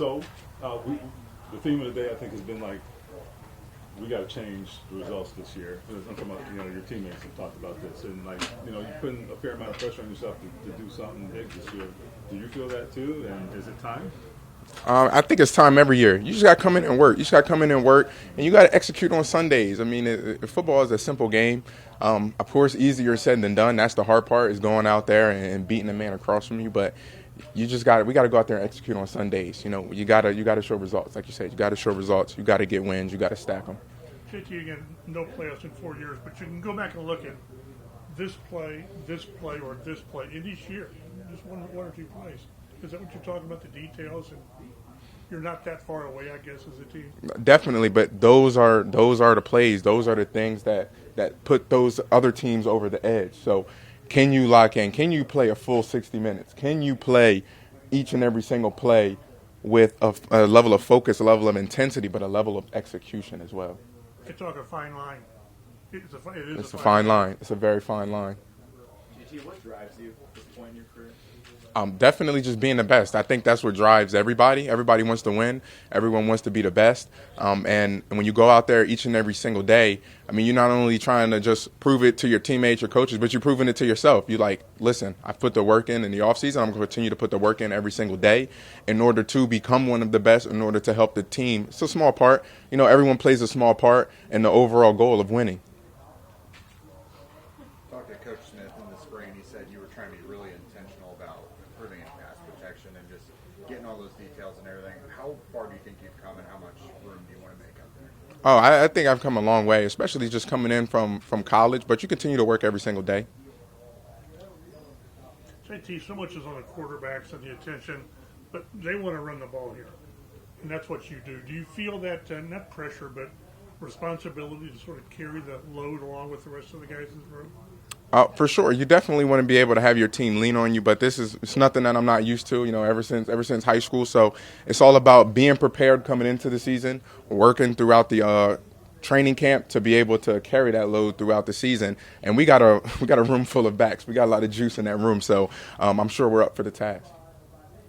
So, the theme of the day, I think, has been like, we got to change the results this year. I'm talking about, your teammates have talked about this, and like, you're putting a fair amount of pressure on yourself to do something big this year. Do you feel that too? And is it time? I think it's time every year. You just got to come in and work. You just got to come in and work, and you got to execute on Sundays. I mean, football is a simple game. Of course, easier said than done. That's the hard part, is going out there and beating the man across from you. But we got to go out there and execute on Sundays. You got to show results, like you said. You got to show results. You got to get wins. You got to stack them. JT, again, no playoffs in 4 years, but you can go back and look at this play, or this play in each year, just one or two plays. Is that what you're talking about, the details? And you're not that far away, I guess, as a team. Definitely, but those are the plays. Those are the things that put those other teams over the edge. So can you lock in? Can you play a full 60 minutes? Can you play each and every single play with a level of focus, a level of intensity, but a level of execution as well? It's talk a fine line. It's a fine line. It's a very fine line. JT, what drives you at this point in your career? Definitely just being the best. I think that's what drives everybody. Everybody wants to win. Everyone wants to be the best. And when you go out there each and every single day, I mean, you're not only trying to just prove it to your teammates, your coaches, but you're proving it to yourself. You're like, listen, I put the work in the offseason. I'm going to continue to put the work in every single day in order to become one of the best, in order to help the team. It's a small part. Everyone plays a small part in the overall goal of winning. Talked to Coach Smith in the spring. He said you were trying to be really intentional about improving in pass protection and just getting all those details and everything. How far do you think you've come, and how much room do you want to make up there? Oh, I think I've come a long way, especially just coming in from college. But you continue to work every single day. JT, so much is on the quarterbacks and the attention, but they want to run the ball here, and that's what you do. Do you feel that, not pressure, but responsibility to sort of carry the load along with the rest of the guys in the room? For sure, you definitely want to be able to have your team lean on you, but it's nothing that I'm not used to, ever since high school. So it's all about being prepared coming into the season, working throughout the training camp to be able to carry that load throughout the season. And we got a room full of backs. We got a lot of juice in that room, so I'm sure we're up for the task.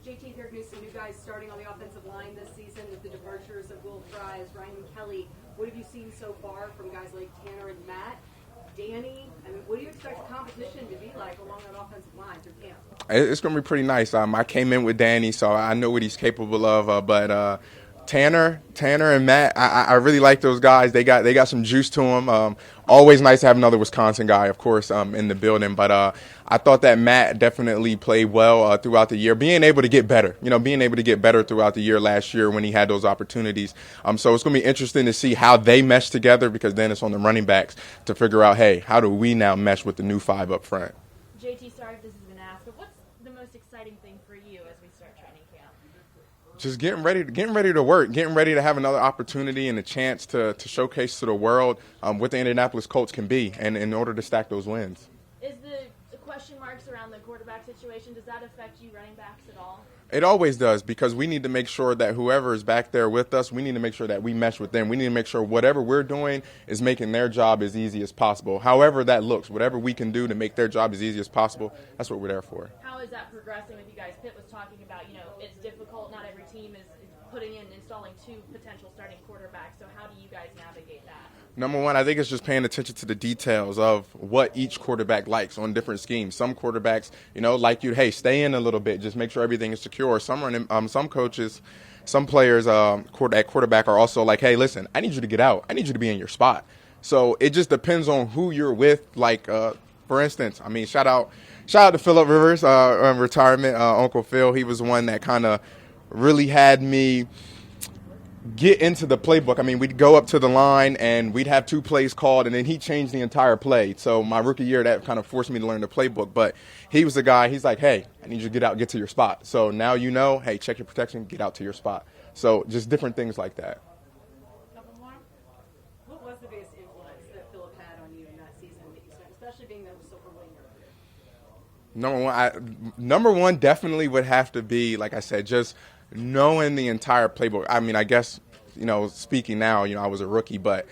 JT, there are some new guys starting on the offensive line this season with the departures of Will Fries, Ryan Kelly. What have you seen so far from guys like Tanner and Matt? Danny, I mean, what do you expect the competition to be like along that offensive line through camp? It's going to be pretty nice. I came in with Danny, so I know what he's capable of. But Tanner and Matt, I really like those guys. They got some juice to them. Always nice to have another Wisconsin guy, of course, in the building. But I thought that Matt definitely played well throughout the year, being able to get better. Being able to get better throughout the year last year when he had those opportunities. So it's going to be interesting to see how they mesh together, because then it's on the running backs to figure out, hey, how do we now mesh with the new five up front? JT, sorry if this has been asked, but what's the most exciting thing for you as we start training camp? Just getting ready to work, getting ready to have another opportunity and a chance to showcase to the world what the Indianapolis Colts can be, and in order to stack those wins. Is the question marks around the quarterback situation, does that affect you running backs at all? It always does, because we need to make sure that whoever is back there with us, we need to make sure that we mesh with them. We need to make sure whatever we're doing is making their job as easy as possible. However that looks, whatever we can do to make their job as easy as possible, that's what we're there for. How is that progressing with you guys? Pitt was talking about, it's difficult. Not every team is installing two potential starting quarterbacks. So how do you guys navigate that? Number one, I think it's just paying attention to the details of what each quarterback likes on different schemes. Some quarterbacks, like you, hey, stay in a little bit, just make sure everything is secure. Some coaches, some players at quarterback are also like, hey, listen, I need you to get out. I need you to be in your spot. So it just depends on who you're with. Like, for instance, I mean, shout out to Phillip Rivers, retirement, Uncle Phil. He was one that kind of really had me get into the playbook. I mean, we'd go up to the line and we'd have two plays called, and then he changed the entire play. So my rookie year, that kind of forced me to learn the playbook. But he was the guy, he's like, hey, I need you to get out, get to your spot. So now hey, check your protection, get out to your spot. So just different things like that. Couple more. What was the biggest influence that Phillip had on you in that season that you spent, especially being there so early in your career? Number one definitely would have to be, like I said, just knowing the entire playbook. I mean, I guess, speaking now, I was a rookie, but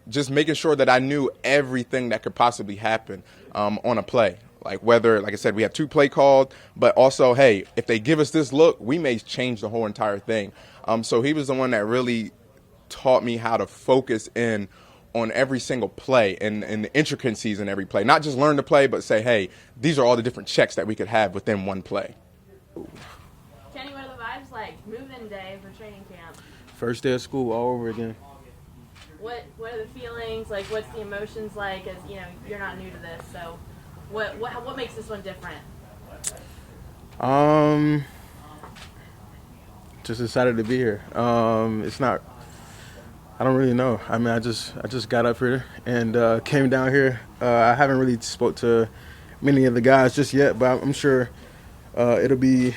just making sure that I knew everything that could possibly happen on a play. Like whether, like I said, we have 2 play called, but also, hey, if they give us this look, we may change the whole entire thing. So he was the one that really taught me how to focus in on every single play and the intricacies in every play. Not just learn the play, but say, hey, these are all the different checks that we could have within one play. Kenny, what are the vibes like? Move-in day for training camp. First day of school all over again. What are the feelings like? What's the emotions like? As you know, you're not new to this, so what makes this one different? Just excited to be here. It's not. I don't really know. I mean, I just got up here and came down here. I haven't really spoke to many of the guys just yet, but I'm sure it'll be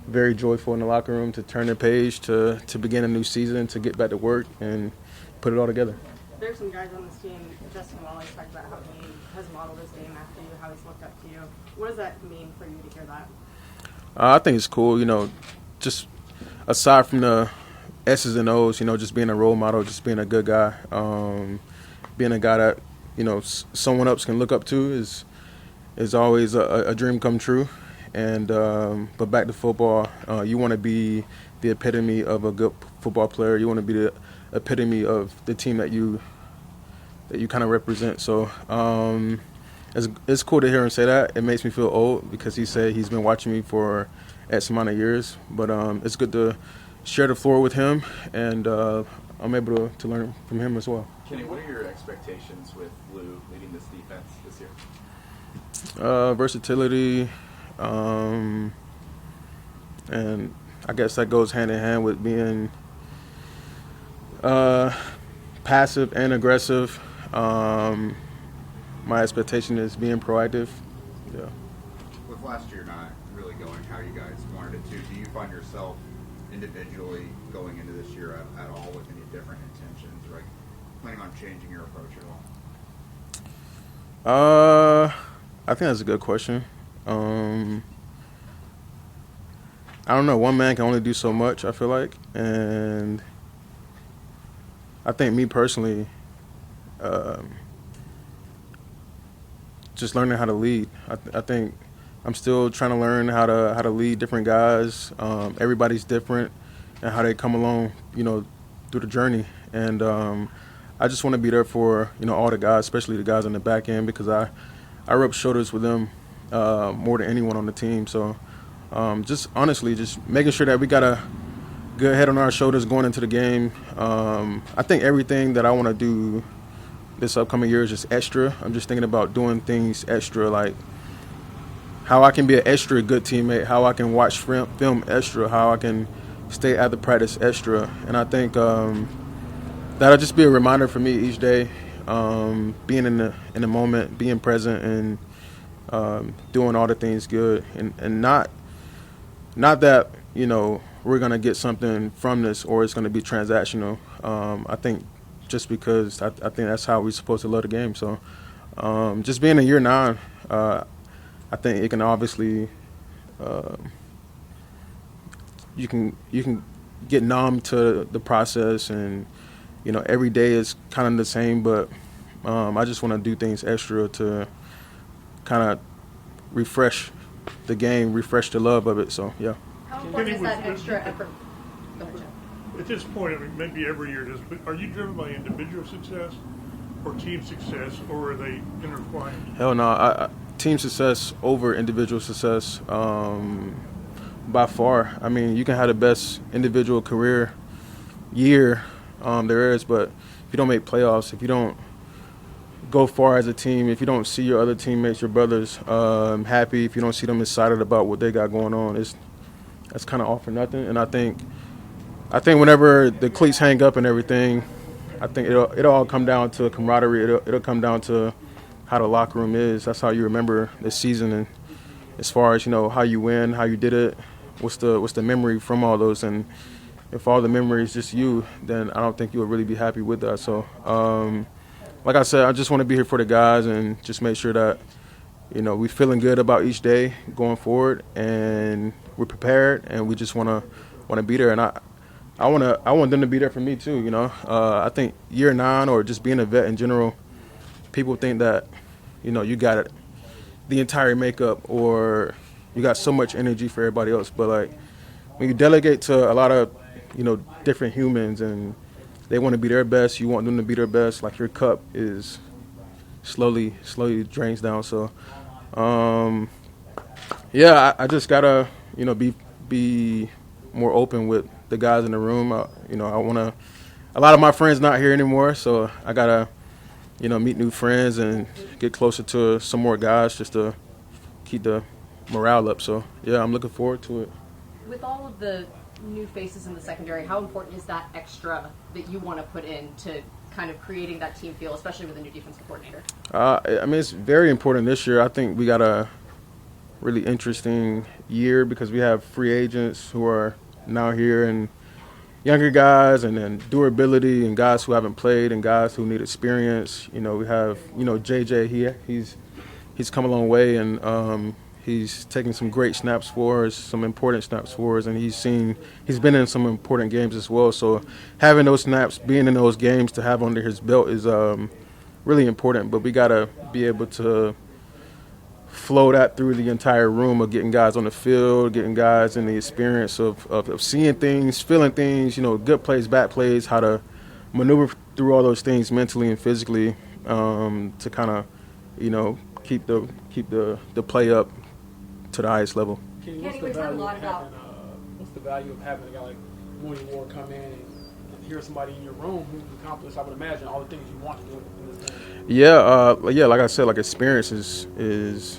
very joyful in the locker room to turn the page, to begin a new season, to get back to work and put it all together. There's some guys on this team. Justin Waller's talked about how he has modeled his game after you, how he's looked up to you. What does that mean for you to hear that? I think it's cool, just aside from the S's and O's, just being a role model, just being a good guy, being a guy that, someone else can look up to is always a dream come true. And but back to football, you want to be the epitome of a good football player. You want to be the epitome of the team that you kind of represent. So it's cool to hear him say that. It makes me feel old because he said he's been watching me for X amount of years. But it's good to share the floor with him, and I'm able to learn from him as well. Kenny, what are your expectations with Lou leading this defense this year? Versatility, and I guess that goes hand in hand with being passive and aggressive. My expectation is being proactive. Yeah. With last year not really going how you guys wanted it to, do you find yourself individually going into this year at all with any different intentions, like planning on changing your approach at all? I think that's a good question. I don't know. One man can only do so much, I feel like. And I think me personally, just learning how to lead. I think I'm still trying to learn how to lead different guys. Everybody's different and how they come along, through the journey. And I just want to be there for, all the guys, especially the guys on the back end, because I rub shoulders with them more than anyone on the team. So just honestly, just making sure that we got a good head on our shoulders going into the game. I think everything that I want to do this upcoming year is just extra. I'm just thinking about doing things extra, like how I can be an extra good teammate, how I can watch film extra, how I can stay at the practice extra. And I think that'll just be a reminder for me each day, being in the moment, being present, and doing all the things good, and not that we're gonna get something from this or it's gonna be transactional. I think just because I think that's how we're supposed to love the game. So just being in year 9, I think it can obviously you can get numb to the process, and every day is kind of the same, but I just want to do things extra to kind of refresh the game, refresh the love of it. So yeah. How important is that extra effort? Go ahead, Jeff. At this point, I mean, maybe every year it is, but are you driven by individual success or team success, or are they intertwined? Hell no. Team success over individual success, by far. I mean, you can have the best individual career year there is, but if you don't make playoffs, if you don't go far as a team, if you don't see your other teammates, your brothers, happy, if you don't see them excited about what they got going on, that's kind of all for nothing. And I think whenever the cleats hang up and everything, I think it'll all come down to camaraderie. It'll come down to how the locker room is. That's how you remember the season, and as far as how you win, how you did it, what's the memory from all those. And if all the memory is just you, then I don't think you'll really be happy with that. So like I said, I just want to be here for the guys and just make sure that we're feeling good about each day going forward, and we're prepared, and we just want to be there. And I want them to be there for me too. I think year 9, or just being a vet in general, people think that you got the entire makeup, or you got so much energy for everybody else. But like when you delegate to a lot of different humans and they want to be their best, you want them to be their best. Like your cup is slowly drains down. So yeah, I just gotta be more open with the guys in the room. I want to. A lot of my friends not here anymore, so I gotta meet new friends and get closer to some more guys just to keep the morale up. So yeah, I'm looking forward to it. With all of the new faces in the secondary, how important is that extra that you want to put in to kind of creating that team feel, especially with a new defensive coordinator? I mean, it's very important this year. I think we got a really interesting year because we have free agents who are now here and younger guys, and then durability and guys who haven't played and guys who need experience. We have JJ. He's come a long way, and he's taking some great snaps for us, some important snaps for us, and he's been in some important games as well. So having those snaps, being in those games to have under his belt is really important. But we gotta be able to flow that through the entire room of getting guys on the field, getting guys in the experience of seeing things, feeling things, good plays, bad plays, how to maneuver through all those things mentally and physically to kind of, keep the play up to the highest level. Kenny, we've heard a lot about. What's the value of having a guy like Mooney Ward come in and hear somebody in your room who can accomplish, I would imagine, all the things you want to do in this game? Yeah, like I said, like experience is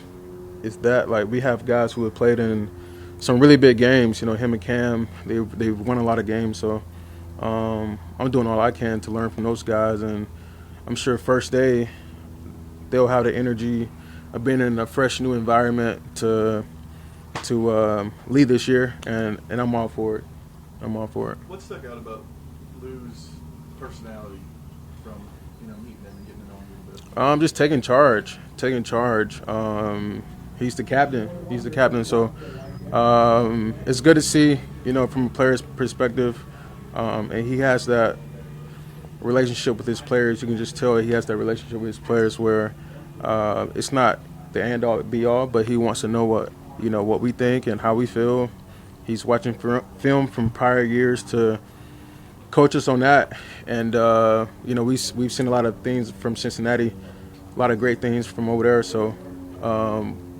that. Like we have guys who have played in some really big games. Him and Cam, they've won a lot of games. So I'm doing all I can to learn from those guys, and I'm sure first day they'll have the energy of being in a fresh new environment to lead this year, and I'm all for it. What stuck out about Lou's personality from meeting him and getting to know him a little bit? Just taking charge. He's the captain. So it's good to see, from a player's perspective, and he has that relationship with his players. You can just tell he has that relationship with his players where it's not the end all be all, but he wants to know what we think and how we feel. He's watching film from prior years to coach us on that, and we've seen a lot of things from Cincinnati, a lot of great things from over there. So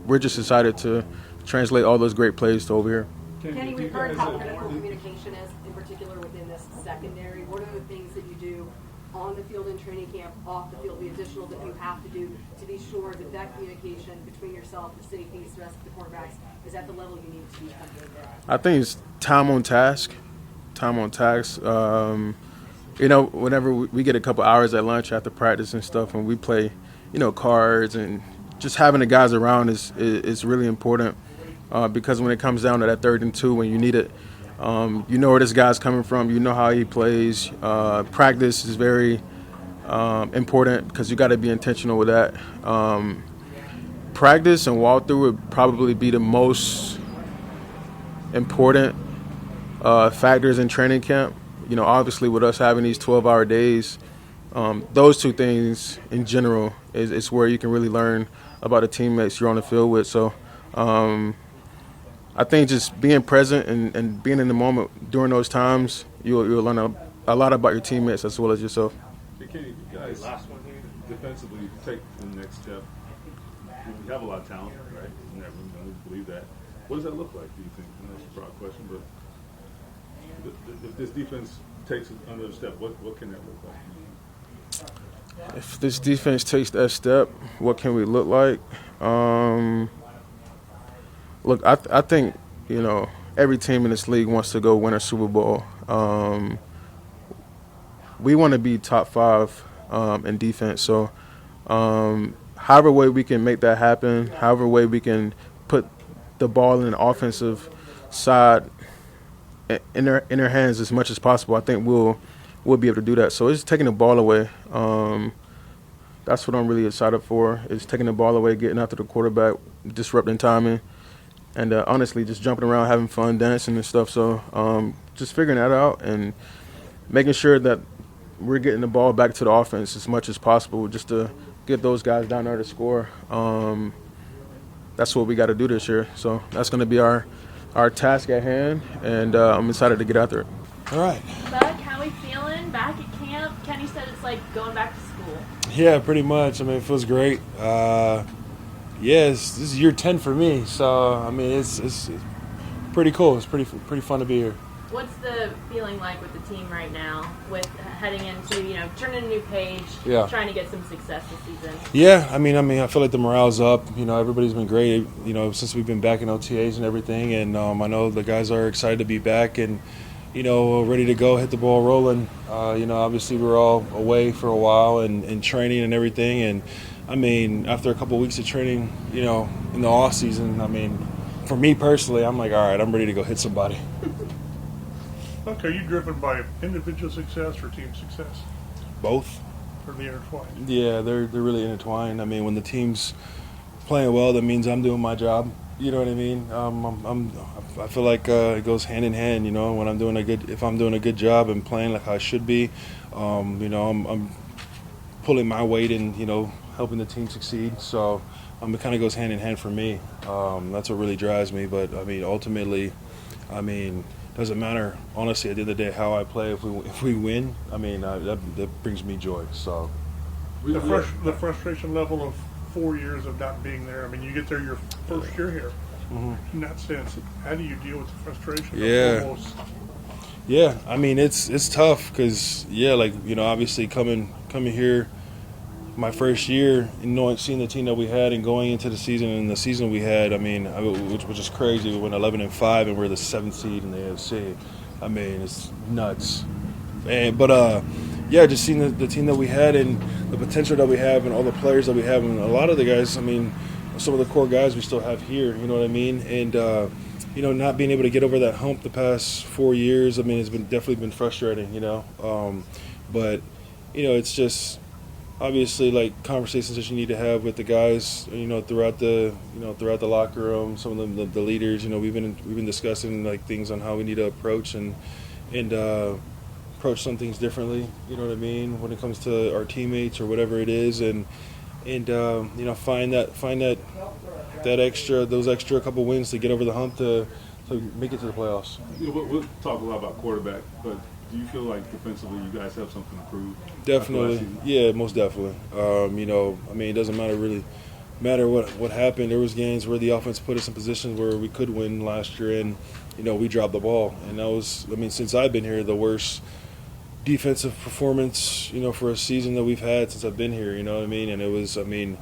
we're just excited to translate all those great plays to over here. Kenny, we've heard how critical communication is, in particular within this secondary. What are the things that you do on the field in training camp, off the field, the additional that you have to do to be sure that communication between yourself, the safeties, the rest of the quarterbacks is at the level you need to be coming in there? I think it's time on task. Whenever we get a couple hours at lunch after practice and stuff, and we play, cards, and just having the guys around is really important because when it comes down to that 3rd and 2, when you need it, where this guy's coming from, how he plays. Practice is very important because you got to be intentional with that. Practice and walkthrough would probably be the most important factors in training camp. Obviously with us having these 12-hour days, those two things in general is where you can really learn about the teammates you're on the field with. So I think just being present and being in the moment during those times, you'll learn a lot about your teammates as well as yourself. Hey, Kenny, you guys defensively take the next step. You have a lot of talent, right? We believe that. What does that look like, do you think? I know it's a broad question, but if this defense takes another step, what can that look like? If this defense takes that step, what can we look like? Look, I think, every team in this league wants to go win a Super Bowl. We want to be top 5 in defense. So however way we can make that happen, however way we can put the ball in the offensive side in their hands as much as possible, I think we'll be able to do that. So it's taking the ball away. That's what I'm really excited for, is taking the ball away, getting after the quarterback, disrupting timing, and honestly just jumping around, having fun, dancing and stuff. So just figuring that out and making sure that we're getting the ball back to the offense as much as possible just to get those guys down there to score. That's what we got to do this year. So that's going to be our task at hand, and I'm excited to get out there. All right. Buck, how we feeling? Back at camp? Kenny said it's like going back to school. Yeah, pretty much. I mean, it feels great. This is year 10 for me, so I mean, it's pretty cool. It's pretty fun to be here. What's the feeling like with the team right now, with heading into, turning a new page, trying to get some success this season? Yeah, I mean, I feel like the morale's up. Everybody's been great, since we've been back in OTAs and everything, and I know the guys are excited to be back and, ready to go, hit the ball rolling. Obviously we were all away for a while and training and everything, and I mean, after a couple of weeks of training, in the off season, I mean, for me personally, I'm like, all right, I'm ready to go hit somebody. Okay, are you driven by individual success or team success? Both. Are they intertwined? Yeah, they're really intertwined. I mean, when the team's playing well, that means I'm doing my job. You know what I mean? I feel like it goes hand in hand. When if I'm doing a good job and playing like I should be, I'm pulling my weight and helping the team succeed. So it kind of goes hand in hand for me. That's what really drives me. But I mean, ultimately, doesn't matter, honestly, at the end of the day, how I play. If we win, I mean, that brings me joy. So the frustration level of 4 years of not being there. I mean, you get there your first year here. Mm-hmm. In that sense, how do you deal with the frustration? Yeah, I mean, it's tough because obviously coming here my first year and seeing the team that we had and going into the season and the season we had, which is crazy. We went 11-5 and we're the 7th seed in the AFC. I mean, it's nuts. Just seeing the team that we had and the potential that we have and all the players that we have and a lot of the guys, some of the core guys we still have here, you know what I mean? And, not being able to get over that hump the past 4 years, it's definitely been frustrating, But, it's just obviously like conversations that you need to have with the guys, throughout the locker room. Some of them, the leaders, we've been discussing like things on how we need to approach and approach some things differently. You know what I mean, when it comes to our teammates or whatever it is, and find those extra couple wins to get over the hump to make it to the playoffs. We'll talk a lot about quarterback, but do you feel like defensively you guys have something to prove? Definitely, yeah, most definitely. It doesn't matter what happened. There was games where the offense put us in positions where we could win last year, and we dropped the ball, and that was, since I've been here, the worst defensive performance, for a season that we've had since I've been here. You know what I mean? And it was, it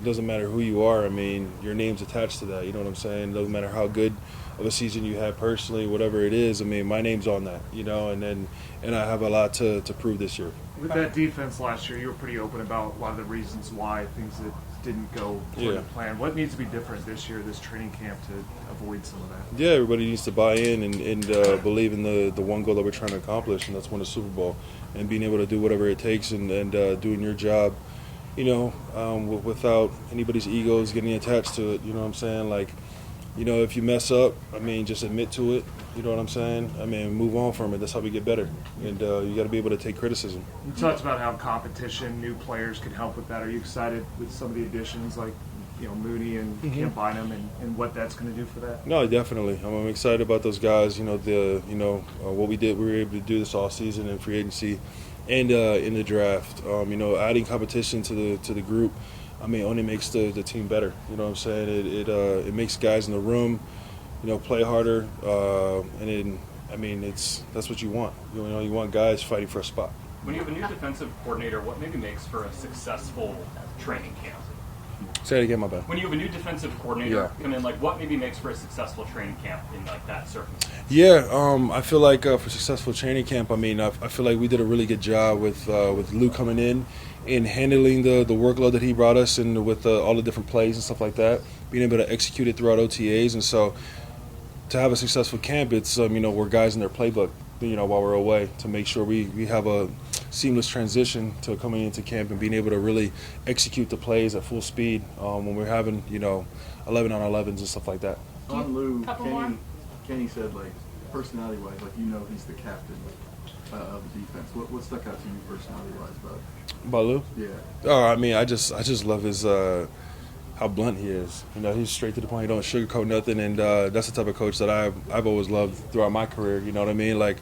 doesn't matter who you are. Your name's attached to that. You know what I'm saying? It doesn't matter how good of a season you have personally, whatever it is. my name's on that. And I have a lot to prove this year. With that defense last year, you were pretty open about a lot of the reasons why things that didn't go according to plan. What needs to be different this year, this training camp, to avoid some of that? Yeah, everybody needs to buy in and believe in the one goal that we're trying to accomplish, and that's win a Super Bowl, and being able to do whatever it takes and doing your job, without anybody's egos getting attached to it. You know what I'm saying? If you mess up, just admit to it. You know what I'm saying? Move on from it. That's how we get better. And you got to be able to take criticism. You talked about how competition, new players could help with that. Are you excited with some of the additions like, Mooney and Cam Bynum and what that's going to do for that? No, definitely. I'm excited about those guys. what we did, we were able to do this all season in free agency and in the draft. Adding competition to the group, only makes the team better. You know what I'm saying? It makes guys in the room, play harder, and that's what you want. You want guys fighting for a spot. When you have a new defensive coordinator, what maybe makes for a successful training camp? Say it again, my bad. When you have a new defensive coordinator come in, what maybe makes for a successful training camp in that circumstance? Yeah, I feel like for successful training camp, I feel like we did a really good job with Lou coming in handling the workload that he brought us, and with all the different plays and stuff like that, being able to execute it throughout OTAs. And so to have a successful camp, it's we're guys in their playbook, while we're away, to make sure we have a seamless transition to coming into camp and being able to really execute the plays at full speed when we're having 11-on-11s and stuff like that. On Lou, Kenny said, personality-wise, he's the captain of the defense. What stuck out to you personality-wise about it? About Lou? Yeah. Oh, I mean, I just love his how blunt he is. You know, he's straight to the point. He don't sugarcoat nothing, and that's the type of coach that I've always loved throughout my career. You know what I mean? Like,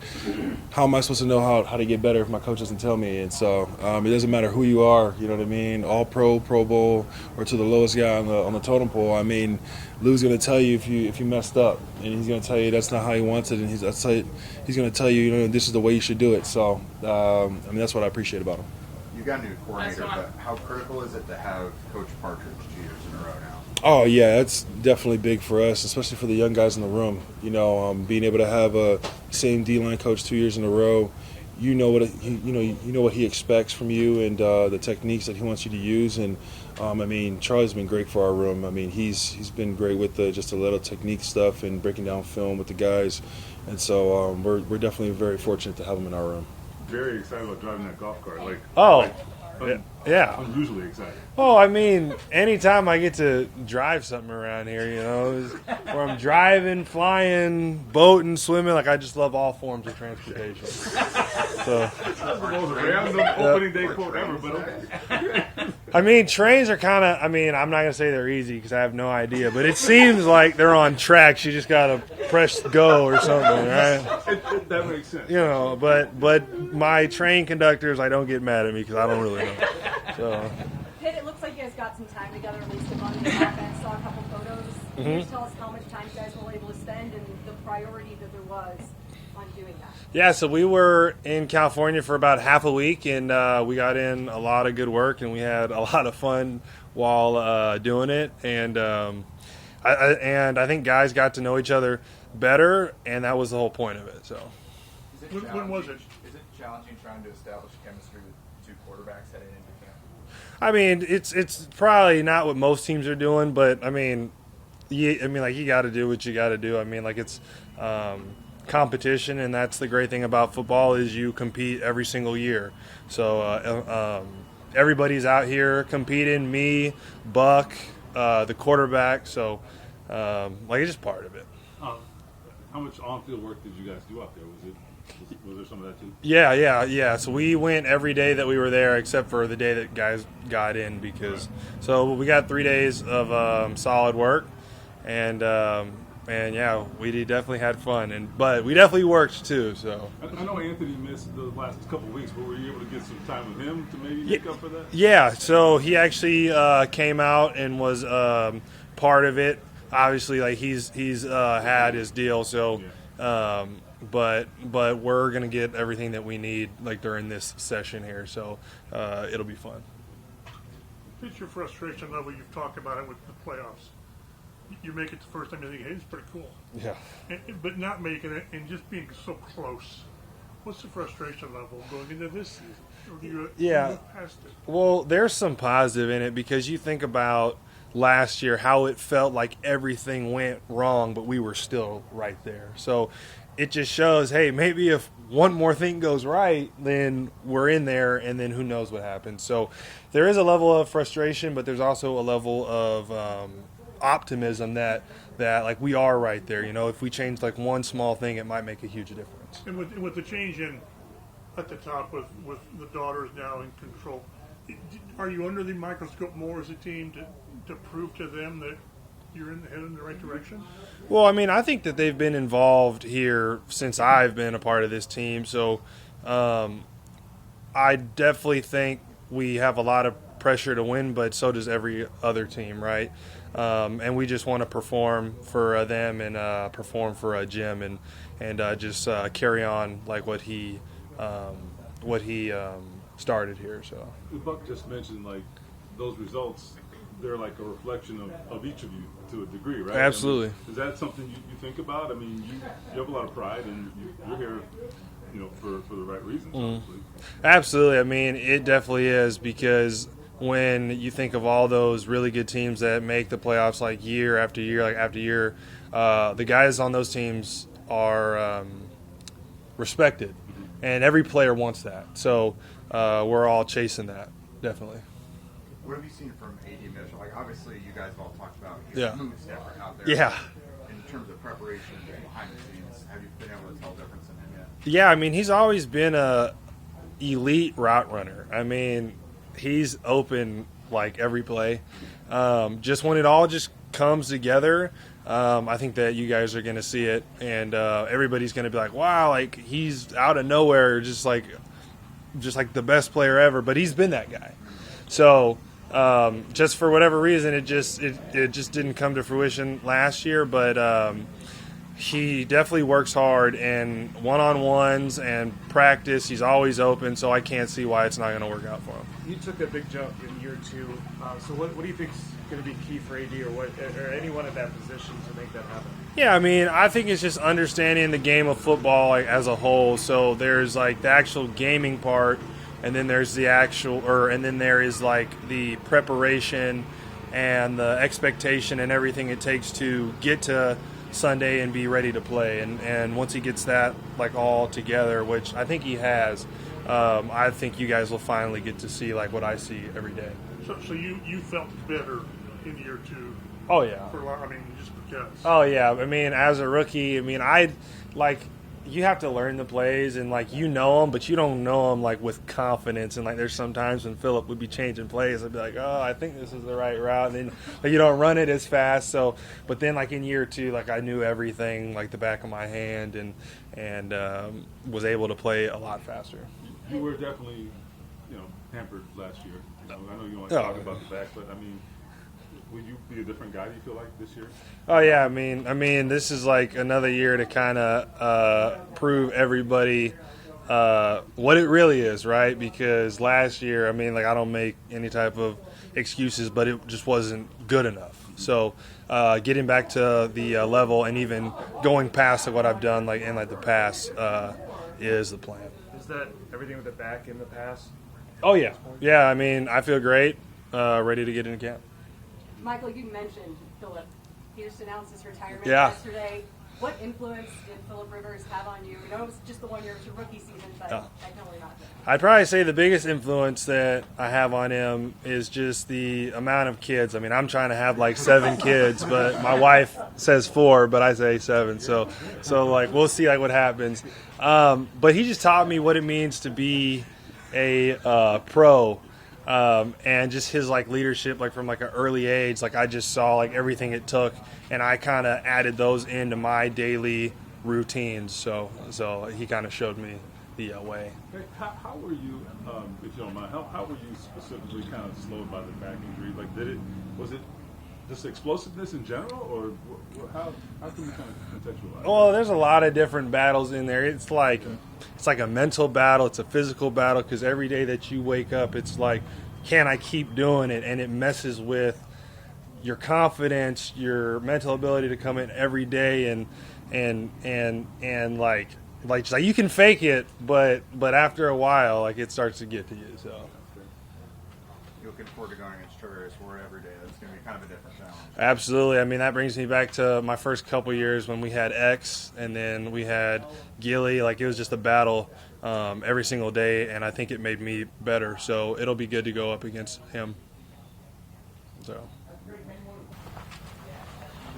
how am I supposed to know how to get better if my coach doesn't tell me? And so it doesn't matter who you are. You know what I mean? All Pro, Pro Bowl, or to the lowest guy on the totem pole. I mean, Lou's going to tell you if you messed up, and he's going to tell you that's not how he wants it, and he's going to tell you this is the way you should do it. So I mean, that's what I appreciate about him. You got a new coordinator, but how critical is it to have Coach Partridge 2 years in a row now? Oh yeah, that's definitely big for us, especially for the young guys in the room. You know, being able to have a same D-line coach 2 years in a row, you know what he expects from you and the techniques that he wants you to use. And I mean, Charlie's been great for our room. I mean, he's been great with just a little technique stuff and breaking down film with the guys. And so we're definitely very fortunate to have him in our room. Very excited about driving that golf cart. Unusually excited. Oh, I mean, anytime I get to drive something around here, where I'm driving, flying, boating, swimming, like I just love all forms of transportation. So, that's the most random opening day quote ever, but okay. I mean, trains are kind of, I'm not going to say they're easy because I have no idea, but it seems like they're on tracks. You just got to press go or something, right? That makes sense. But my train conductors, I don't get mad at me because I don't really know. So. Pitt, it looks like you guys got some time together, at least among the offense. Saw a couple photos. Can you just tell us how much time you guys were able to spend and the priority that there was on doing that? Yeah, so we were in California for about half a week, and we got in a lot of good work, and we had a lot of fun while doing it. And I think guys got to know each other better, and that was the whole point of it. So, when was it? Is it challenging trying to establish chemistry with two quarterbacks heading into camp? I mean, it's probably not what most teams are doing, but you got to do what you got to do. I mean, like it's competition, and that's the great thing about football is you compete every single year. So everybody's out here competing. Me, Buck, the quarterback. So it's just part of it. How much on-field work did you guys do out there? Was there some of that too? Yeah. So we went every day that we were there, except for the day that guys got in so we got 3 days of solid work, and yeah, we definitely had fun, but we definitely worked too. So I know Anthony missed the last couple of weeks, but were you able to get some time with him to maybe make up for that? Yeah, so he actually came out and was part of it. Obviously, like he's had his deal, so. Yeah. But we're gonna get everything that we need like during this session here, so it'll be fun. What's your frustration level? You've talked about it with the playoffs. You make it the first time, you think, hey, it's pretty cool. Yeah. But not making it and just being so close. What's the frustration level going into this season? Or do you move past it? Well, there's some positive in it because you think about last year how it felt like everything went wrong, but we were still right there. So it just shows, hey, maybe if one more thing goes right, then we're in there, and then who knows what happens. So there is a level of frustration, but there's also a level of optimism that like we are right there. If we change like one small thing, it might make a huge difference. And with the change at the top with the daughters now in control, are you under the microscope more as a team to prove to them that you're headed in the right direction? Well, I think that they've been involved here since I've been a part of this team. So I definitely think we have a lot of pressure to win, but so does every other team, right? And we just want to perform for them and perform for Jim and just carry on like what he started here. So Buck just mentioned like those results. They're like a reflection of each of you to a degree, right? Absolutely. Is that something you think about? You have a lot of pride, and you're here, for the right reasons. Obviously. Absolutely. It definitely is because when you think of all those really good teams that make the playoffs like year after year, the guys on those teams are respected, and every player wants that. So we're all chasing that, definitely. What have you seen from AD Mitchell? Like, obviously, you guys have all talked about his moves different out there. Yeah. In terms of preparation behind the scenes, have you been able to tell the difference in him yet? Yeah, he's always been a elite route runner. he's open like every play. Just when it all just comes together, I think that you guys are going to see it, and everybody's going to be like, wow, like he's out of nowhere, just like the best player ever. But he's been that guy. So just for whatever reason, it just didn't come to fruition last year. But he definitely works hard, and one-on-ones and practice, he's always open. So I can't see why it's not going to work out for him. You took a big jump in year 2. So what do you think is going to be key for AD or anyone at that position to make that happen? Yeah, I mean, I think it's just understanding the game of football like as a whole. So there's like the actual gaming part, and then there's and then there is like the preparation and the expectation and everything it takes to get to Sunday and be ready to play. And once he gets that like all together, which I think he has, I think you guys will finally get to see like what I see every day. So you felt better in year 2? Oh yeah. Just because. Oh yeah. I mean, as a rookie, you have to learn the plays and like you know them, but you don't know them like with confidence. And like there's sometimes when Phillip would be changing plays, I'd be like, oh, I think this is the right route, and then like, you don't run it as fast. So, but then like in year 2, like I knew everything like the back of my hand, and was able to play a lot faster. You were definitely, hampered last year. I know you don't want to talk about the back, but I mean, will you be a different guy, do you feel like, this year? Oh yeah, I mean, this is like another year to kind of prove everybody what it really is, right? Because last year, I mean, like I don't make any type of excuses, but it just wasn't good enough. So getting back to the level and even going past what I've done like in like the past is the plan. Is that everything with the back in the past? Oh yeah, yeah. I mean, I feel great, ready to get into camp. Michael, you mentioned Phillip. He just announced his retirement yesterday. What influence did Phillip Rivers have on you? I know it was just the 1 year of your rookie season, but I can only imagine. I'd probably say the biggest influence that I have on him is just the amount of kids. I mean, I'm trying to have like 7 kids, but my wife says 4, but I say 7. So like we'll see like what happens. But he just taught me what it means to be a pro. And just his like leadership, like from like an early age, like I just saw like everything it took, and I kind of added those into my daily routines. So he kind of showed me the way. Hey, how were you, if you don't mind, how were you specifically kind of slowed by the back injury? Like, was it just explosiveness in general, or how can you kind of contextualize? Well, there's a lot of different battles in there. It's like a mental battle. It's a physical battle, because every day that you wake up, it's like, can I keep doing it? And it messes with your confidence, your mental ability to come in every day, and like you can fake it, but after a while, like it starts to get to you. So you're looking forward to going against Chargers every day. That's going to be kind of a different challenge. Absolutely. I mean, that brings me back to my first couple years when we had X, and then we had Gilly. Like, it was just a battle every single day, and I think it made me better. So it'll be good to go up against him. So.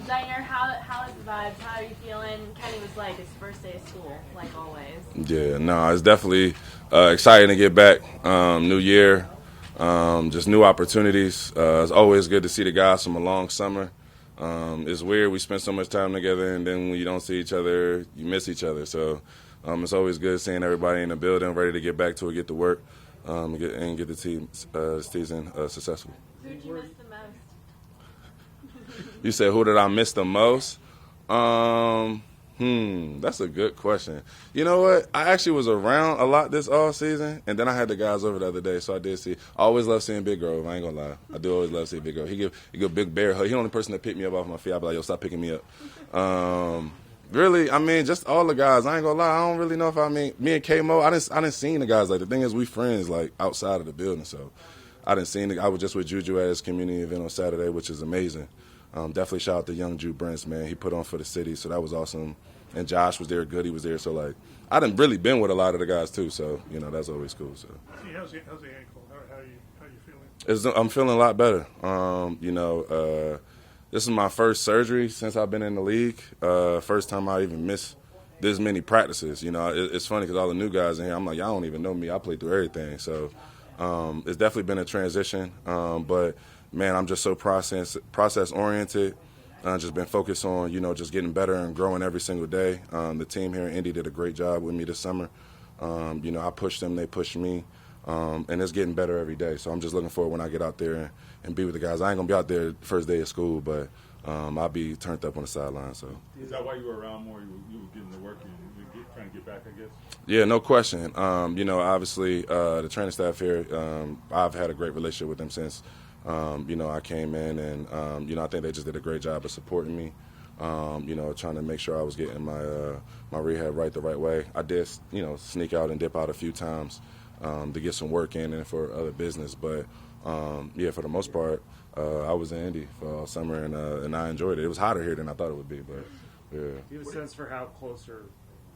Zaire, how is the vibes? How are you feeling? Kenny was like, it's first day of school, like always. Yeah, no, it's definitely exciting to get back. New year, just new opportunities. It's always good to see the guys from a long summer. It's weird, we spend so much time together, and then when you don't see each other, you miss each other. So it's always good seeing everybody in the building, ready to get back to it, get to work, and get the team season successful. Who did you miss the most? You said, who did I miss the most? That's a good question. You know what? I actually was around a lot this all season, and then I had the guys over the other day, so I did see. I always love seeing Big Grove. I ain't gonna lie. I do always love seeing Big Grove. He give Big Bear hug. He the only person that picked me up off my feet. I'd be like, yo, stop picking me up. Really, I mean, just all the guys. I ain't gonna lie. I don't really know if me and K-Mo. I didn't see the guys. Like, the thing is, we friends like outside of the building, so I didn't see. I was just with Juju at his community event on Saturday, which is amazing. Definitely shout out to young Drew Brents, man. He put on for the city, so that was awesome. And Josh was there, Goody was there. So, like, I done really been with a lot of the guys, too. So, that's always cool. So, how's the ankle? How you feeling? I'm feeling a lot better. This is my first surgery since I've been in the league. First time I even missed this many practices. It's funny because all the new guys in here, I'm like, y'all don't even know me. I play through everything. So, It's definitely been a transition, but man, I'm just so process oriented. Just been focused on, just getting better and growing every single day. The team here in Indy did a great job with me this summer. I pushed them, they pushed me, and it's getting better every day. So I'm just looking forward when I get out there and be with the guys. I ain't gonna be out there the first day of school, but I'll be turned up on the sideline. So is that why you were around more? You were getting to work and trying to get back, I guess. Yeah, no question. Obviously the training staff here, I've had a great relationship with them since I came in, and I think they just did a great job of supporting me. Trying to make sure I was getting my rehab right the right way. I did, sneak out and dip out a few times to get some work in and for other business, but for the most part, I was in Indy for all summer, and I enjoyed it. It was hotter here than I thought it would be, but yeah. Do you have a sense for how close or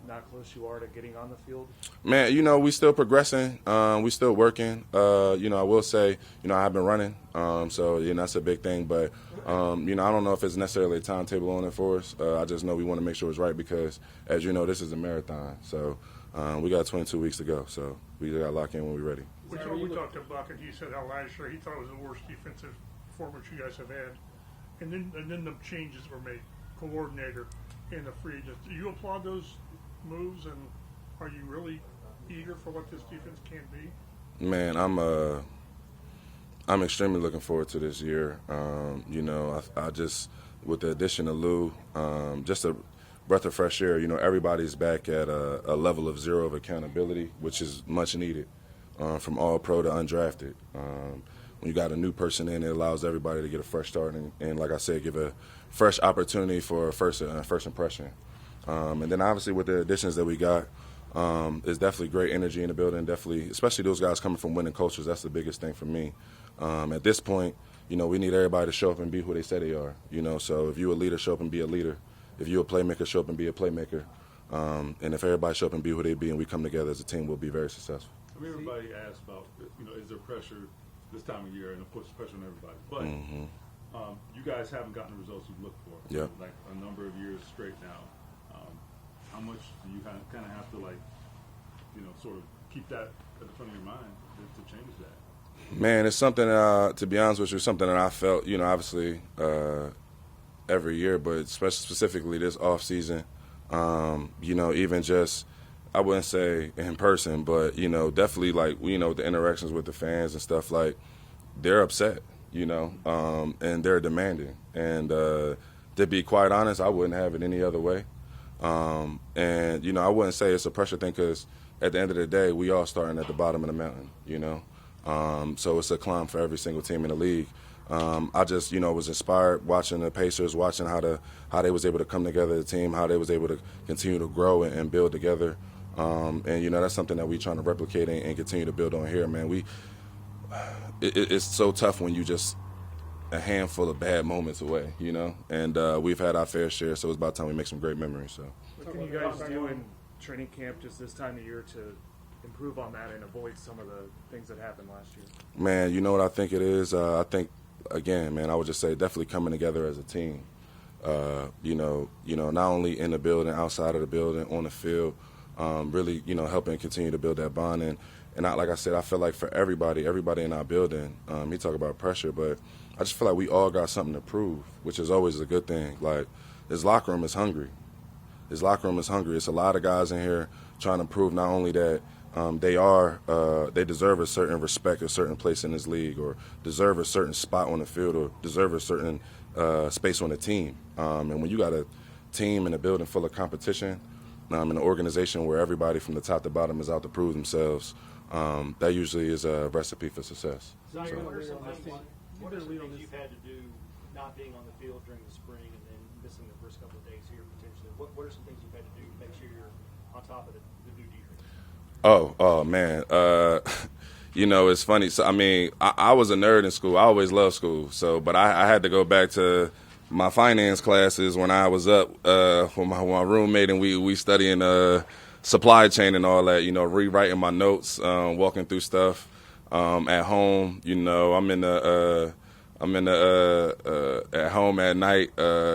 not close you are to getting on the field? Man, we still progressing. We still working. I will say, I have been running, so that's a big thing. But I don't know if it's necessarily a timetable on it for us. I just know we want to make sure it's right because, as you know, this is a marathon. So we got 22 weeks to go. So we got to lock in when we're ready. We talked to Buck, and he said how last year he thought it was the worst defensive performance you guys have had, and then the changes were made, coordinator and the free agents. Do you applaud those moves, and are you really eager for what this defense can be? Man, I'm extremely looking forward to this year. I just, with the addition of Lou, just a breath of fresh air. Everybody's back at a level of zero of accountability, which is much needed, from all pro to undrafted. When you got a new person in, it allows everybody to get a fresh start and like I said, give a fresh opportunity for a first impression. And then obviously with the additions that we got, there's definitely great energy in the building. Definitely, especially those guys coming from winning cultures. That's the biggest thing for me. At this point, we need everybody to show up and be who they say they are. So if you're a leader, show up and be a leader. If you're a playmaker, show up and be a playmaker. And if everybody show up and be who they be, and we come together as a team, we'll be very successful. Everybody asks about, is there pressure this time of year, and of course, pressure on everybody. But you guys haven't gotten the results you've looked for. Yeah. Like a number of years straight now. How much do you kind of have to sort of keep that at the front of your mind to change that? Man, it's something, to be honest with you, something that I felt, obviously every year, but specifically this off season, even just, I wouldn't say in person, but, definitely the interactions with the fans and stuff, they're upset, and they're demanding. And to be quite honest, I wouldn't have it any other way. And I wouldn't say it's a pressure thing because at the end of the day, we all starting at the bottom of the mountain, so it's a climb for every single team in the league. I just, was inspired watching the Pacers, watching how they was able to come together as a team, how they was able to continue to grow and build together. And that's something that we trying to replicate and continue to build on here, man. It's so tough when you just a handful of bad moments away, and we've had our fair share, so it's about time we make some great memories. So what can you guys do in training camp just this time of year to improve on that and avoid some of the things that happened last year? Man, you know what I think it is? I think, again, man, I would just say definitely coming together as a team. Not only in the building, outside of the building, on the field, really, helping continue to build that bond. And like I said, I feel like for everybody in our building, he talk about pressure, but I just feel like we all got something to prove, which is always a good thing. Like, this locker room is hungry. It's a lot of guys in here trying to prove not only that they deserve a certain respect, a certain place in this league, or deserve a certain spot on the field, or deserve a certain space on the team. And when you got a team in a building full of competition, in an organization where everybody from the top to bottom is out to prove themselves, that usually is a recipe for success. Zaire, what are some things you've had to do not being on the field during the spring and then missing the first couple of days here potentially? What are some things you've had to do to make sure you're on top of the new defense? Oh man. It's funny. So I was a nerd in school. I always loved school. So, but I had to go back to my finance classes when I was up with my roommate, and we studying supply chain and all that. Rewriting my notes, walking through stuff at home. I'm at home at night,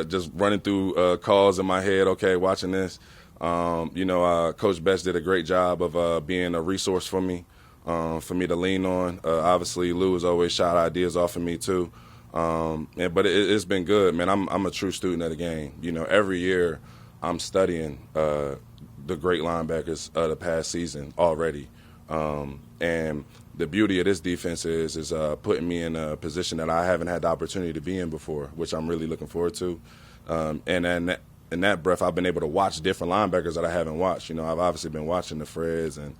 just running through calls in my head. Okay, watching this. Coach Betts did a great job of being a resource for me. for me to lean on. Obviously, Lou has always shot ideas off of me too. But it's been good, man. I'm a true student of the game. You know, every year I'm studying the great linebackers of the past season already. And the beauty of this defense is putting me in a position that I haven't had the opportunity to be in before, which I'm really looking forward to. And then in that breath, I've been able to watch different linebackers that I haven't watched. You know, I've obviously been watching the Freds and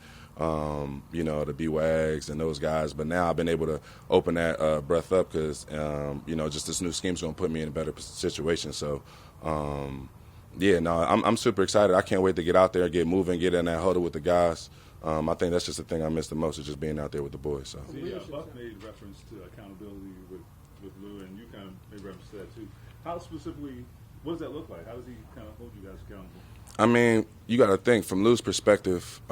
you know, the B-Wags and those guys. But now I've been able to open that breath up because, you know, just this new scheme's going to put me in a better situation. So, yeah, no, I'm super excited. I can't wait to get out there, get moving, get in that huddle with the guys. I think that's just the thing I miss the most is just being out there with the boys. So. See, Buck made reference to accountability with Lou, and you kind of made reference to that too. How specifically, what does that look like? How does he kind of hold you guys accountable? I mean, you got to think from Lou's perspective.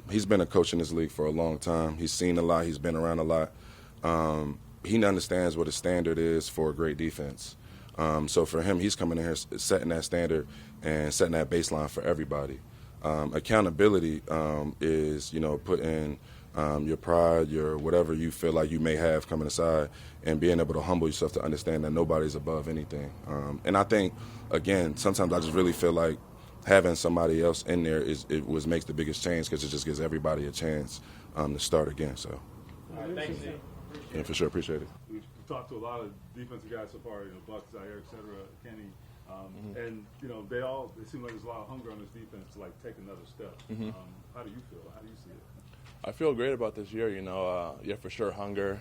He's been a coach in this league for a long time. He's seen a lot. He's been around a lot. He understands what a standard is for a great defense. So for him, he's coming in here setting that standard and setting that baseline for everybody. Accountability is, you know, putting your pride, your whatever you feel like you may have coming aside, and being able to humble yourself to understand that nobody's above anything. And I think, again, sometimes I just really feel like having somebody else in there makes the biggest change because it just gives everybody a chance to start again. So, all right, thanks, Steve. Yeah, for sure, appreciate it. We've talked to a lot of defensive guys so far, you know, Buck, Zaire, et cetera, Kenny. And, you know, it seems like there's a lot of hunger on this defense to, like, take another step. How do you feel? How do you see it? I feel great about this year, you know. Yeah, for sure, hunger.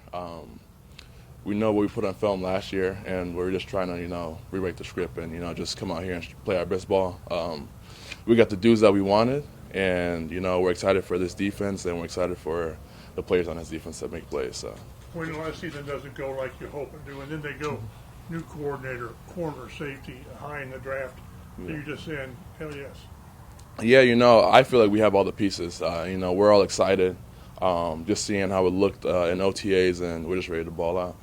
We know what we put on film last year, and we're just trying to, you know, rewrite the script and, you know, just come out here and play our best ball. We got the dudes that we wanted, and, you know, we're excited for this defense, and we're excited for the players on this defense that make plays. So. When last season doesn't go like you hope it do, and then they go new coordinator, corner, safety, high in the draft, yeah. You're just saying, hell yes. Yeah, you know, I feel like we have all the pieces. You know, we're all excited, just seeing how it looked in OTAs, and we're just ready to ball out.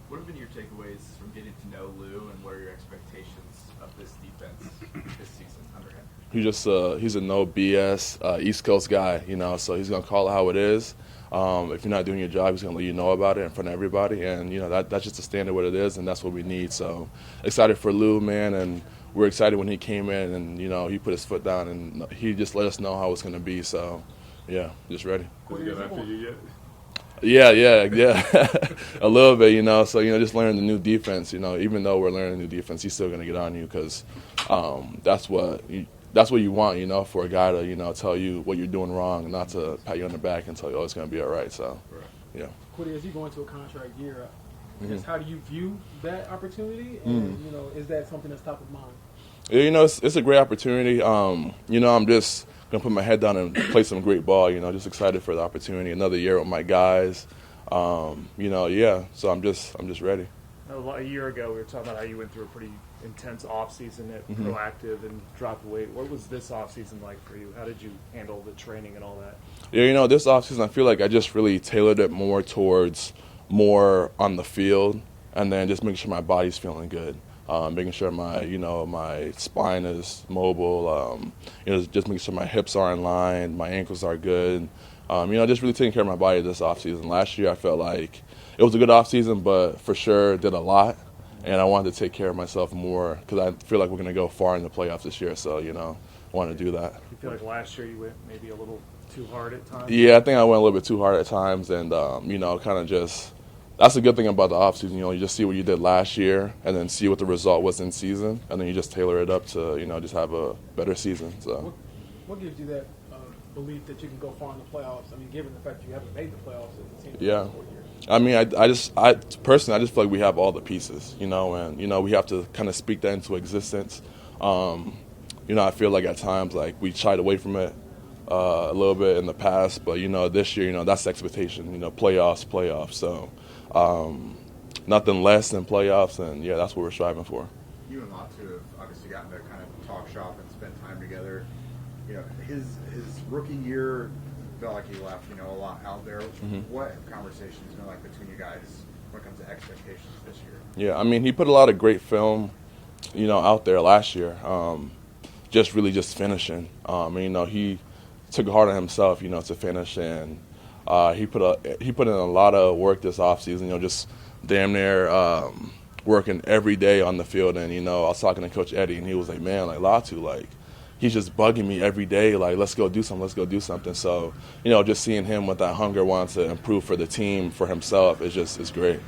What have been your takeaways from getting to know Lou, and what are your expectations of this defense this season under him? He's a no BS East Coast guy, you know, so he's going to call it how it is. If you're not doing your job, he's going to let you know about it in front of everybody, and, you know, that's just the standard what it is, and that's what we need. So excited for Lou, man, and we're excited when he came in and, you know, he put his foot down and he just let us know how it's going to be. So, yeah, just ready. Has he got after you yet? Yeah. A little bit, you know. So, you know, just learning the new defense, you know, even though we're learning the new defense, he's still going to get on you because that's what you want, you know, for a guy to, you know, tell you what you're doing wrong and not to pat you on the back and tell you, oh, it's going to be all right. So, yeah. Kwity, as you go into a contract year, just how do you view that opportunity? And, you know, is that something that's top of mind? Yeah, you know, it's a great opportunity. You know, I'm just going to put my head down and play some great ball, you know, just excited for the opportunity. Another year with my guys. You know, yeah, so I'm just ready. A year ago, we were talking about how you went through a pretty intense offseason at Proactive and dropped weight. What was this offseason like for you? How did you handle the training and all that? Yeah, you know, this offseason, I feel like I just really tailored it more towards more on the field and then just making sure my body's feeling good. Making sure my spine is mobile, you know, just making sure my hips are in line, my ankles are good. You know, just really taking care of my body this offseason. Last year I felt like it was a good offseason, but for sure did a lot. And I wanted to take care of myself more because I feel like we're going to go far in the playoffs this year. So, you know, I want to do that. You feel like last year you went maybe a little too hard at times? Yeah, I think I went a little bit too hard at times. And, you know, kind of just that's the good thing about the offseason. You know, you just see what you did last year and then see what the result was in season. And then you just tailor it up to, you know, just have a better season. So, what gives you that belief that you can go far in the playoffs? I mean, given the fact that you haven't made the playoffs as a team. Yeah. I mean, I personally feel like we have all the pieces, you know, and, you know, we have to kind of speak that into existence. You know, I feel like at times, like, we shied away from it a little bit in the past, but, you know, this year, you know, that's the expectation, you know, playoffs. So, nothing less than playoffs, and, yeah, that's what we're striving for. You and Latu have obviously gotten to kind of talk shop and spend time together. You know, his rookie year felt like he left, you know, a lot out there. What have conversations been like between you guys when it comes to expectations this year? Yeah, I mean, he put a lot of great film, you know, out there last year. Just finishing. And, you know, he took it hard on himself, you know, to finish. And, He put in a lot of work this offseason, just damn near working every day on the field. And, I was talking to Coach Eddie, and he was like, man, like, Latu, like, he's just bugging me every day, like, let's go do something. So, just seeing him with that hunger, wanting to improve for the team, for himself, it's great.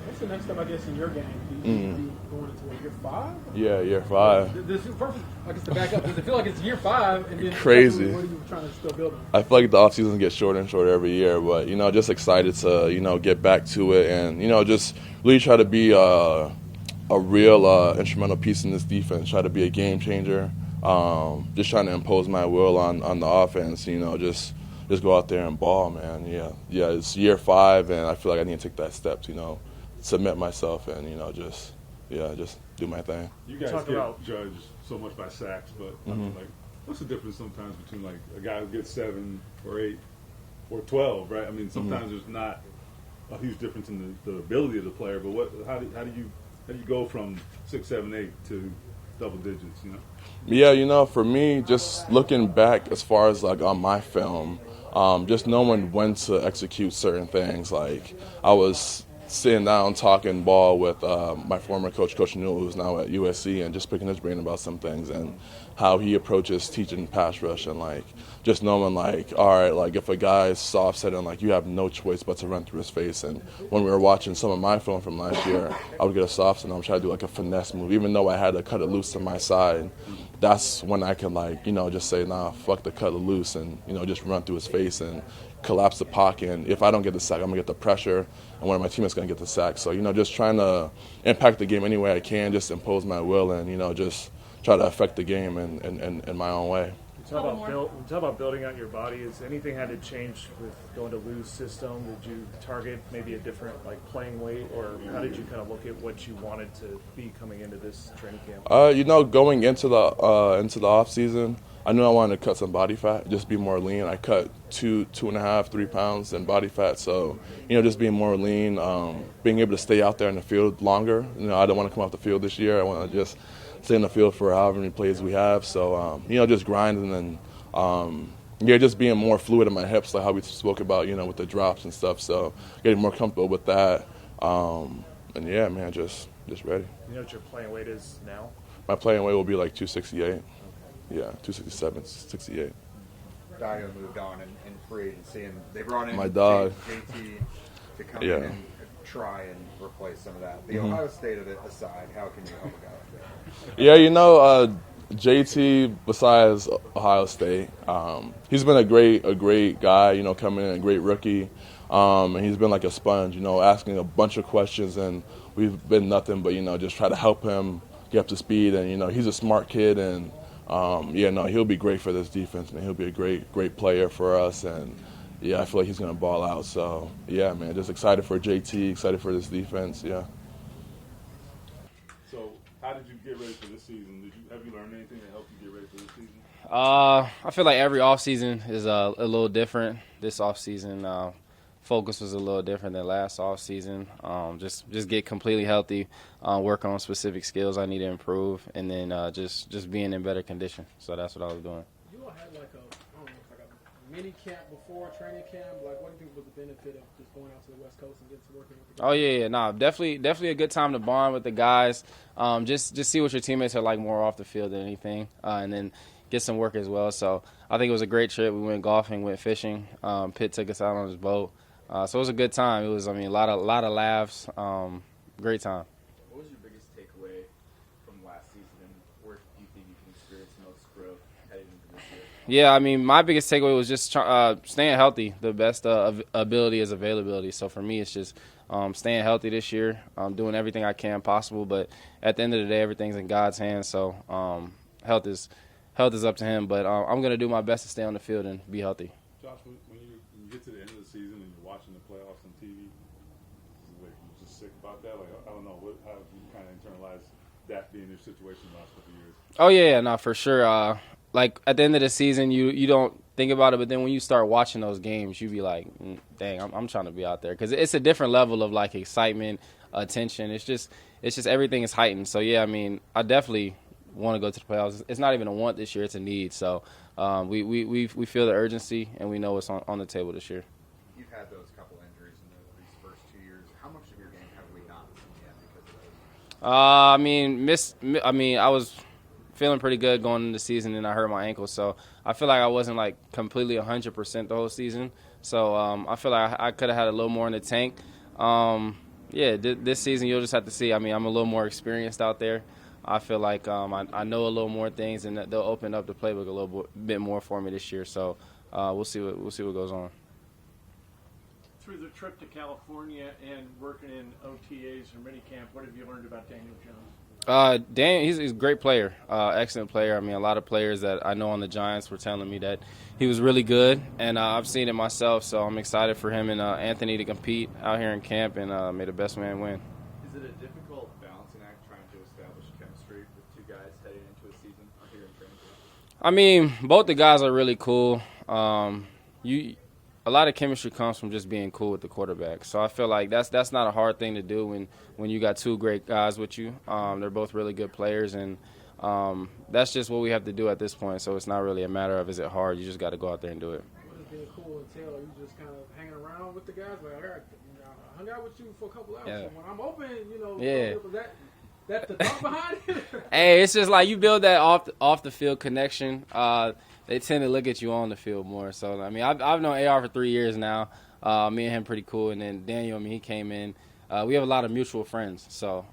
What's the next step, I guess, in your game? Do you going into year 5? Yeah, year 5. Does it, perfect, I guess to back up, does it feel like it's year 5? And then Crazy. What are you trying to still build on? I feel like the offseason gets shorter and shorter every year, but, just excited to, get back to it and, just really try to be a real instrumental piece in this defense, try to be a game changer, just trying to impose my will on the offense, just go out there and ball, man. Yeah, it's year 5, and I feel like I need to take that step to, submit myself and, just do my thing. You guys get judged so much by sacks, but I mean, like, what's the difference sometimes between like a guy who gets 7 or 8 or 12, right? I mean, sometimes there's not a huge difference in the ability of the player, but how do you go from 6, 7, 8 to double digits? Yeah, for me, just looking back as far as like on my film, just knowing when to execute certain things. Like I was sitting down talking ball with my former coach, Coach Newell, who's now at USC, and just picking his brain about some things and how he approaches teaching pass rush, and like just knowing like, all right, like if a guy's soft setting, like you have no choice but to run through his face. And when we were watching some of my film from last year, I would get a soft set and I would try to do like a finesse move, even though I had to cut it loose to my side. That's when I can like, just say, nah, fuck the cut it loose, and just run through his face and collapse the pocket. And if I don't get the sack, I'm gonna get the pressure, and one of my teammates gonna get the sack. So just trying to impact the game any way I can, just impose my will, and just try to affect the game in my own way. Talk about building out your body. Has anything had to change with going to Lou's system? Did you target maybe a different like playing weight, or how did you kind of look at what you wanted to be coming into this training camp? Going into the off season, I knew I wanted to cut some body fat, just be more lean. I cut 2.5, 3 pounds in body fat, so just being more lean, being able to stay out there in the field longer. I don't want to come off the field this year. I want to just stay in the field for however many plays we have. So, just grinding and, just being more fluid in my hips, like how we spoke about, with the drops and stuff. So, getting more comfortable with that. And, yeah, man, just ready. You know what your playing weight is now? My playing weight will be like 268. Okay. Yeah, 267, 68. Dio moved on in free agency, and they brought in my dog JT to come in and try and replace some of that. The Ohio State of it aside, how can you help a guy like that? Yeah, JT, besides Ohio State, he's been a great guy, coming in, a great rookie. And he's been like a sponge, asking a bunch of questions, and we've been nothing but, just try to help him get up to speed. And, he's a smart kid, and, he'll be great for this defense, man. He'll be a great player for us, and, I feel like he's going to ball out. So, yeah, man, just excited for JT, excited for this defense, yeah. So, how did you get ready for this season? Have you learned anything that helped you get ready for this season? I feel like every offseason is a little different. This offseason, focus was a little different than last offseason. Just get completely healthy, work on specific skills I need to improve, and then just being in better condition. So that's what I was doing. You all had like a mini camp before training camp. Like, what do you think was the benefit of just going out to the West Coast and getting to working with the guys? Definitely a good time to bond with the guys. Just see what your teammates are like more off the field than anything, and then get some work as well. So I think it was a great trip. We went golfing, went fishing. Pitt took us out on his boat. So it was a good time. It was, a lot of laughs. Great time. What was your biggest takeaway from last season, and where do you think you can experience the most growth heading into this year? Yeah, my biggest takeaway was just staying healthy. The best ability is availability. So for me, it's just staying healthy this year, doing everything I can possible. But at the end of the day, everything's in God's hands. So health is up to Him. But I'm going to do my best to stay on the field and be healthy. Josh, when you get to the end of the season and you're watching the playoffs on TV, you just sick about that? Like, I don't know, how you kind of internalize that being your situation the last couple of years? Oh, yeah, no, for sure. Like, at the end of the season, you don't think about it, but then when you start watching those games, you be like, dang, I'm trying to be out there. Because it's a different level of, like, excitement, attention. It's just everything is heightened. So, yeah, I definitely want to go to the playoffs. It's not even a want this year; it's a need. So we feel the urgency, and we know what's on the table this year. You've had those couple injuries in these first 2 years. How much of your game have we not seen yet because of those? I mean, I was feeling pretty good going into the season, and I hurt my ankle. So I feel like I wasn't like completely 100% the whole season. So I feel like I could have had a little more in the tank. This season you'll just have to see. I mean, I'm a little more experienced out there. I feel like I know a little more things, and they'll open up the playbook a little bit more for me this year. So we'll see what goes on. Through the trip to California and working in OTAs or minicamp, what have you learned about Daniel Jones? Daniel, he's a great player, excellent player. I mean, a lot of players that I know on the Giants were telling me that he was really good, and I've seen it myself. So I'm excited for him and Anthony to compete out here in camp, and may the best man win. Is it a difficult balancing act trying to establish chemistry with two guys heading into a season here in training camp? I mean, both the guys are really cool. A lot of chemistry comes from just being cool with the quarterback. So I feel like that's not a hard thing to do when you got two great guys with you. They're both really good players, and that's just what we have to do at this point. So it's not really a matter of is it hard. You just got to go out there and do it. What's being cool and Taylor, you just kind of hanging around with the guys. Like, I hung out with you for a couple hours. Yeah. So when I'm open, Yeah. That's the thought behind it. Hey, it's just like you build that off the field connection. They tend to look at you on the field more. So I mean, I've known AR for 3 years now. Me and him pretty cool, and then Daniel. I mean, he came in. We have a lot of mutual friends. So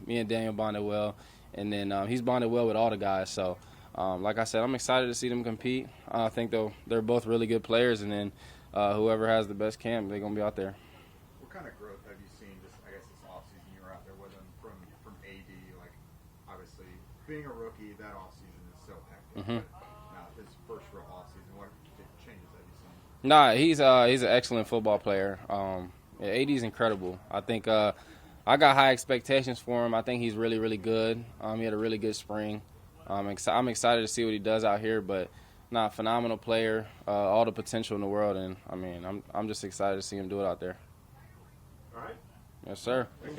me and Daniel bonded well, and then he's bonded well with all the guys. So like I said, I'm excited to see them compete. I think they're both really good players, and then whoever has the best camp, they're gonna be out there. What kind of growth have you seen? Just I guess this offseason you were out there with him from AD. Like obviously being a rookie, that offseason is so hectic. Mm-hmm. But now his first real offseason, what changes have you seen? Nah, he's an excellent football player. AD's incredible. I think I got high expectations for him. I think he's really, really good. He had a really good spring. I'm excited to see what he does out here, but phenomenal player, all the potential in the world, and I mean, I'm just excited to see him do it out there. All right. Yes, sir.